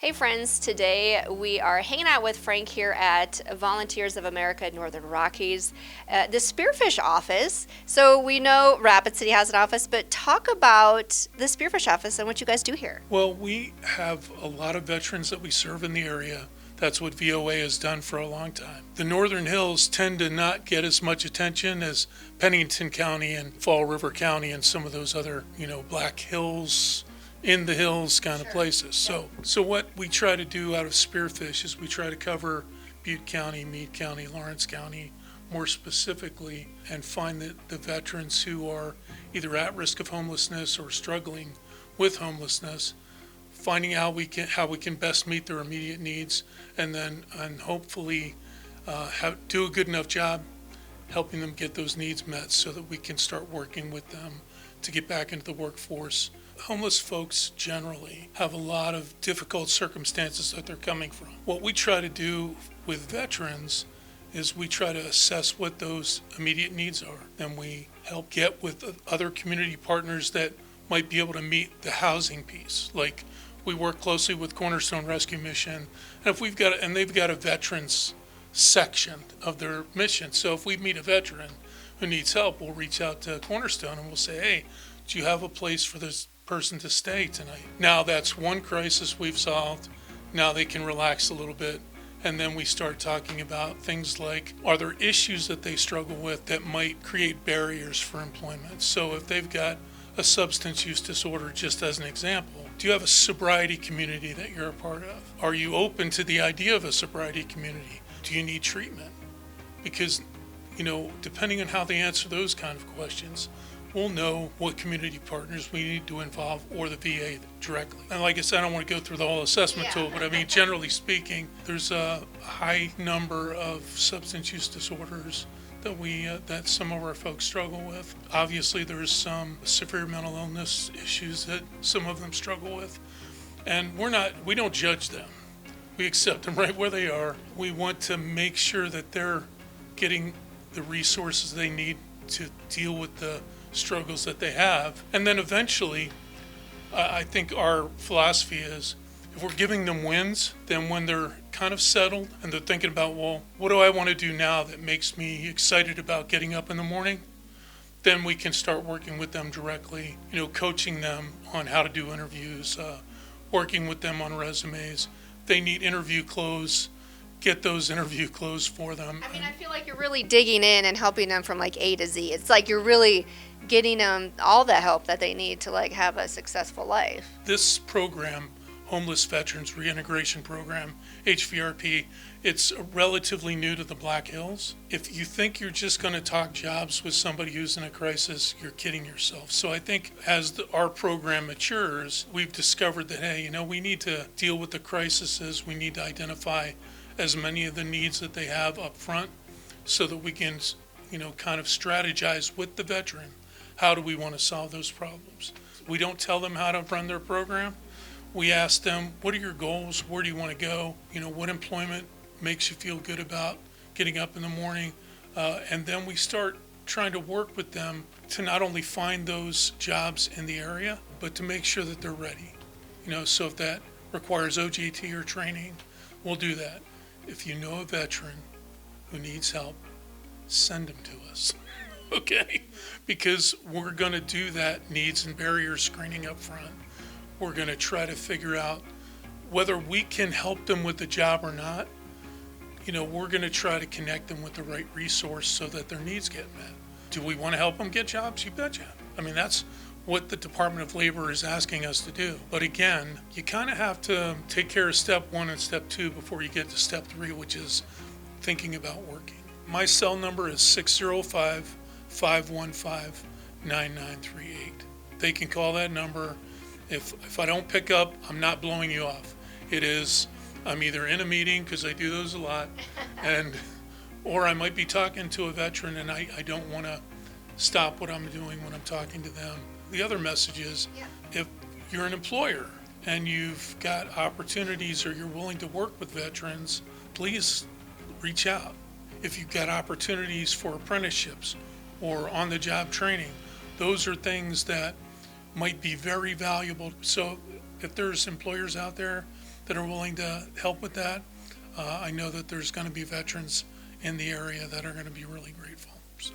Hey friends, today we are hanging out with Frank here at Volunteers of America Northern Rockies, the Spearfish office. So we know Rapid City has an office, but talk about the Spearfish office and what you guys do here. Well, we have a lot of veterans that we serve in the area. That's what VOA has done for a long time. The Northern Hills tend to not get as much attention as Pennington County and Fall River County and some of those other, Black Hills, in the hills kind of places. So what we try to do out of Spearfish is we try to cover Butte County, Meade County, Lawrence County more specifically, and find the veterans who are either at risk of homelessness or struggling with homelessness, finding out how we can best meet their immediate needs, and hopefully do a good enough job helping them get those needs met so that we can start working with them to get back into the workforce. Homeless folks generally have a lot of difficult circumstances that they're coming from. What we try to do with veterans is we try to assess what those immediate needs are. Then we help get with other community partners that might be able to meet the housing piece. Like we work closely with Cornerstone Rescue Mission, and they've got a veterans section of their mission. So if we meet a veteran who needs help, we'll reach out to Cornerstone and we'll say, hey, do you have a place for this person to stay tonight? Now that's one crisis we've solved. Now they can relax a little bit. And then we start talking about things like, are there issues that they struggle with that might create barriers for employment? So if they've got a substance use disorder, just as an example, do you have a sobriety community that you're a part of? Are you open to the idea of a sobriety community? Do you need treatment? Because, depending on how they answer those kind of questions, we'll know what community partners we need to involve or the VA directly. And like I said, I don't want to go through the whole assessment tool, but I mean, generally speaking, there's a high number of substance use disorders that some of our folks struggle with. Obviously, there's some severe mental illness issues that some of them struggle with. And we don't judge them. We accept them right where they are. We want to make sure that they're getting the resources they need to deal with the struggles that they have. And then eventually, I think our philosophy is if we're giving them wins, then when they're kind of settled and they're thinking about, well, what do I want to do now that makes me excited about getting up in the morning? Then we can start working with them directly, coaching them on how to do interviews, working with them on resumes. They need interview clothes, get those interview clothes for them. I mean, I feel like you're really digging in and helping them from like A to Z. It's like you're really getting them all the help that they need to like have a successful life. This program, Homeless Veterans Reintegration Program, HVRP, it's relatively new to the Black Hills. If you think you're just going to talk jobs with somebody who's in a crisis, you're kidding yourself. So I think as our program matures, we've discovered that, hey, we need to deal with the crises. We need to identify as many of the needs that they have up front so that we can, kind of strategize with the veteran. How do we want to solve those problems? We don't tell them how to run their program. We ask them, what are your goals? Where do you want to go? What employment makes you feel good about getting up in the morning? And then we start trying to work with them to not only find those jobs in the area, but to make sure that they're ready. So if that requires OJT or training, we'll do that. If you know a veteran who needs help, send them to us, okay? Because we're going to do that needs and barriers screening up front. We're going to try to figure out whether we can help them with the job or not. We're going to try to connect them with the right resource so that their needs get met. Do we want to help them get jobs? You betcha. I mean, that's what the Department of Labor is asking us to do. But again, you kind of have to take care of step 1 and step 2 before you get to step 3, which is thinking about working. My cell number is 605-515-9938. They can call that number. If I don't pick up, I'm not blowing you off. I'm either in a meeting, because I do those a lot, or I might be talking to a veteran and I don't want to stop what I'm doing when I'm talking to them. The other message is, if you're an employer and you've got opportunities or you're willing to work with veterans, please reach out. If you've got opportunities for apprenticeships or on-the-job training, those are things that might be very valuable. So if there's employers out there that are willing to help with that. I know that there's going to be veterans in the area that are going to be really grateful. So.